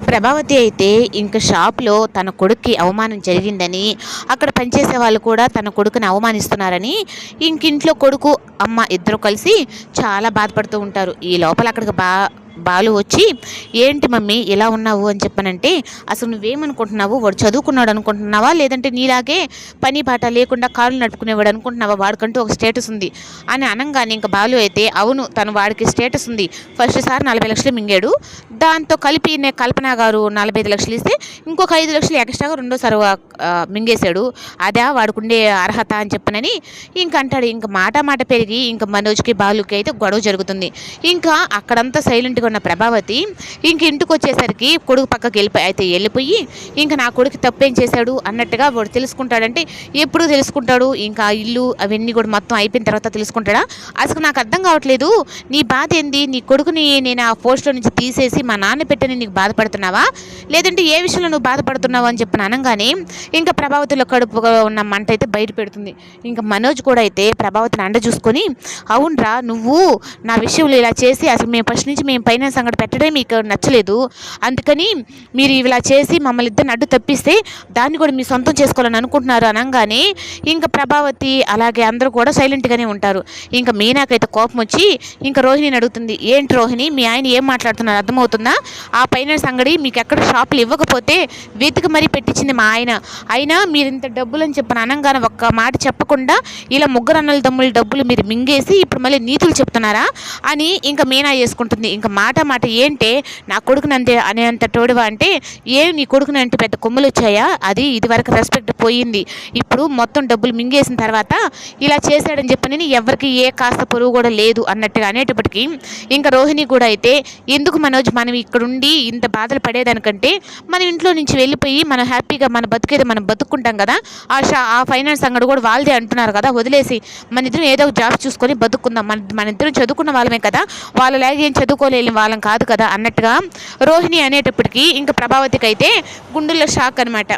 ప్రభావతి అయితే ఇంక షాప్‌లో తన కొడుక్కి అవమానం జరిగిందని, అక్కడ పనిచేసే వాళ్ళు కూడా తన కొడుకుని అవమానిస్తున్నారని, ఇంకింట్లో కొడుకు, అమ్మ ఇద్దరు కలిసి చాలా బాధపడుతూ ఉంటారు. ఈ లోపల అక్కడికి బాలు వచ్చి, "ఏంటి మమ్మీ ఇలా ఉన్నావు" అని చెప్పనంటే, "అసలు నువ్వేమనుకుంటున్నావు? వాడు చదువుకున్నాడు అనుకుంటున్నావా? లేదంటే నీలాగే పని పాట లేకుండా కాళ్ళు నడుపుకునేవాడు అనుకుంటున్నావా? వాడికంటూ ఒక స్టేటస్ ఉంది" అని అనంగానే ఇంక బాలు అయితే, "అవును, తను వాడికి స్టేటస్ ఉంది. ఫస్ట్ సారి 40,00,000 మింగాడు. దాంతో కలిపి కల్పన గారు 45,00,000 ఇస్తే ఇంకొక 5,00,000 ఎక్స్ట్రాగా రెండోసారి మింగేశాడు. అదా వాడికుండే అర్హత" అని చెప్పనని ఇంకంటాడు. ఇంక మాట మాట పెరిగి ఇంక మనోజ్‌కి, బాలుకి అయితే గొడవ జరుగుతుంది. ఇంకా అక్కడంతా సైలెంట్‌గా ఉన్న ప్రభావతి ఇంక ఇంటికొచ్చేసరికి కొడుకు పక్కకి వెళ్ళిపోయి ఇంక నా కొడుకు తప్పేం చేశాడు అన్నట్టుగా వాడు తెలుసుకుంటాడంటే ఎప్పుడు తెలుసుకుంటాడు? ఇంకా ఇల్లు అవన్నీ కూడా మొత్తం అయిపోయిన తర్వాత తెలుసుకుంటాడా? అసలు నాకు అర్థం కావట్లేదు. నీ బాధ ఏంది? నీ కొడుకుని నేను ఆ పోస్ట్‌లో నుంచి తీసేసి మా నాన్న పెట్టని నీకు బాధపడుతున్నావా? లేదంటే ఏ విషయంలో నువ్వు బాధపడుతున్నావు అని చెప్పి అనగానే ఇంకా ప్రభావతిలో కడుపుగా ఉన్న మంట అయితే బయట పెడుతుంది. ఇంకా మనోజ్ కూడా అయితే ప్రభావతిని అండ చూసుకొని, "అవునరా, నువ్వు నా విషయంలో ఇలా చేసి అసలు మేము ఫస్ట్ నుంచి మేము ఫైనాన్స్ అంగడి పెట్టడమే మీకు నచ్చలేదు. అందుకని మీరు ఇలా చేసి మమ్మల్ని ఇద్దరిని అడ్డు తప్పిస్తే దాన్ని కూడా మీ సొంతం చేసుకోవాలని అనుకుంటున్నారు" అనగానే ఇంకా ప్రభావతి అలాగే అందరూ కూడా సైలెంట్గానే ఉంటారు. ఇంకా మీనాకైతే కోపం వచ్చి ఇంకా రోహిణిని అడుగుతుంది, "ఏంటి రోహిణి, మీ ఆయన ఏం మాట్లాడుతున్నారు అర్థమవుతుందా? ఆ ఫైనాన్స్ అంగడి మీకు ఎక్కడ షాపులు ఇవ్వకపోతే వెతికి మరీ పెట్టించింది మా ఆయన. అయినా మీరు ఇంత డబ్బులు అని చెప్పని అనగానే ఒక్క మాట చెప్పకుండా ఇలా ముగ్గురు అన్నల తమ్ముళ్ళ డబ్బులు మీరు మింగేసి ఇప్పుడు మళ్ళీ నీతులు చెప్తున్నారా" అని ఇంకా మీనా చేసుకుంటుంది. ఇంకా మాట ఏంటే నా కొడుకుని అంతే అనేంత తోడువా అంటే, "ఏం నీ కొడుకుని అంటే పెద్ద కొమ్ములు వచ్చాయా? అది ఇదివరకు రెస్పెక్ట్ పోయింది. ఇప్పుడు మొత్తం డబ్బులు మింగేసిన తర్వాత ఇలా చేశాడని చెప్పని ఎవరికి ఏ కాస్త పొరుగు కూడా లేదు" అన్నట్టుగా అనేటప్పటికీ ఇంకా రోహిణి కూడా అయితే, "ఎందుకు మనోజ్ మనం ఇక్కడుండి ఇంత బాధలు పడేదానికంటే మన ఇంట్లో నుంచి వెళ్ళిపోయి మనం హ్యాపీగా మన బతికేది మనం బతుక్కుంటాం కదా, ఆ ఫైనాన్స్ అంగడి కూడా వాళ్ళదే అంటున్నారు కదా, వదిలేసి మన ఇద్దరం ఏదో ఒక జాబ్ చూసుకొని బతుక్కుందాం. మన ఇద్దరం చదువుకున్న వాళ్ళమే కదా, వాళ్ళలాగే ఏం చదువుకోలేని వాళ్ళం కాదు కదా" అన్నట్టుగా రోహిణి అనేటప్పటికీ ఇంకా ప్రభావతికి అయితే గుండెల్లో షాక్ అనమాట.